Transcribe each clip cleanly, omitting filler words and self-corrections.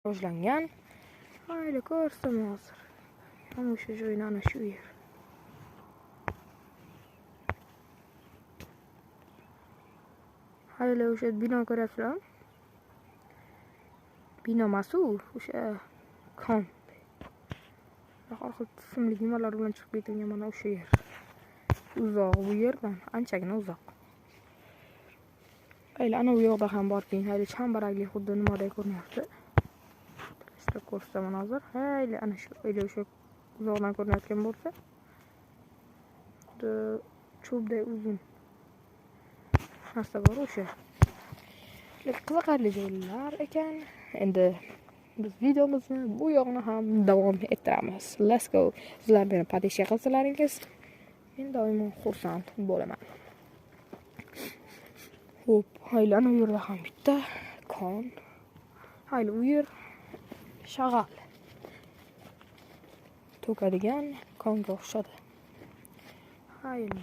rivojlangan. Mayli ko'rsam hozir. Ana o'sha joyni ana shu yer. Hayli o'sha bino ko'ryapsizlarmi? Bino emas u, o'sha kon. Har xil tizimli nimalar bilan chiqib ketilgan mana o'sha yer. Uzoq bu yerdan, anchagina uzoq. Hayli ana u yoqda ham borking, hayli chambarakli xuddi nimaday ko'rinyapti. Istab ko'rsaman hozir. Hayli ana shu, hayli o'sha uzoqdan ko'rinayotgan bo'lsa, cho'pday uzun narsa bor o'sha. Qiziqarli joylar ekan. Endi biz videomizni bu yoqni ham davom ettiramiz. Let's go. Sizlar meni podpishka qilsalaringiz, men doimo xursand bo'laman. Xo'p, hayli ana u yerda ham bitta kon. Hayli u yer shag'al to'kadigan konga o'xshadi. Hayli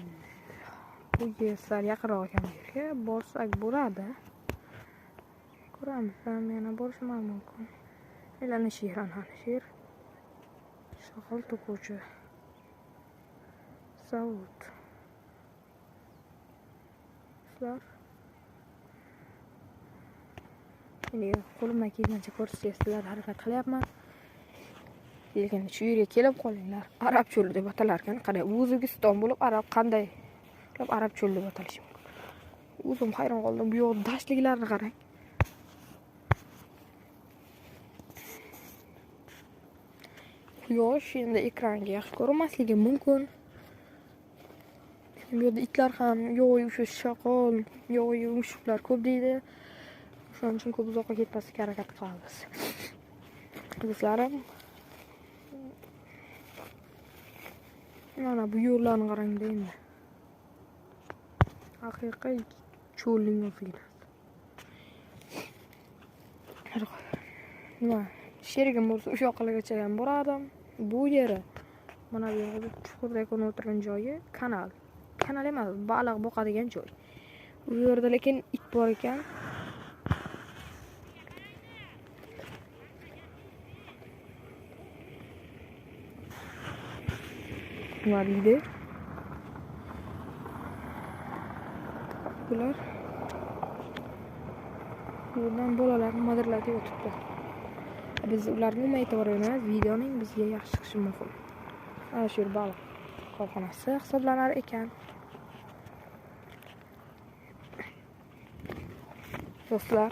bu yerlar yaqinroq ekan bu yerga borsak bo'ladi. Ko'ramiz, yana borishim mumkin. Elani she'r, ana she'r. Shag'al to'kuvchi zavod. Sizlar meni qo'limdan kelgancha ko'rsatishga sizlarga harakat qilyapman. Lekin shu yerga kelib qolinglar. Arab cho'li deb atalar ekan. Qarang, O'zbekiston bo'lib arab qanday deb arab cho'li deb atalishi mumkin. O'zim hayron qoldim. Bu yoq dashtliklarni qarang. Quyosh endi ekranga yaxshi ko'rinmasligi mumkin. Bu yerda itlar ham yo'q, o'sha shaqol, yo'q, mushuklar ko'p deydi. Shuning uchun ko'p uzoqqa ketmaslikka harakat qilamiz. Do'stlarim, mana bu yo'llarni qarang-da endi. Haqiqiy cho'lning o'zida. Nima, sherigim bo'lsa o'sha yoqlargacha ham borardim. Bu yeri mana bu yerda chuqurda ko'rinib o'tirgan joyi kanal. Kanal emas, baliq boqadigan joy. Bu yerda lekin it bor ekan. Nima deydi? Bular bundan bolalar nimadirlar deb o'tibdi. Biz ularni umuman e'tibor bermaymiz. Videoning bizga yaxshi chiqishi muhim. Ana shu baliq korxonasi hisoblanar ekan. Do'stlar,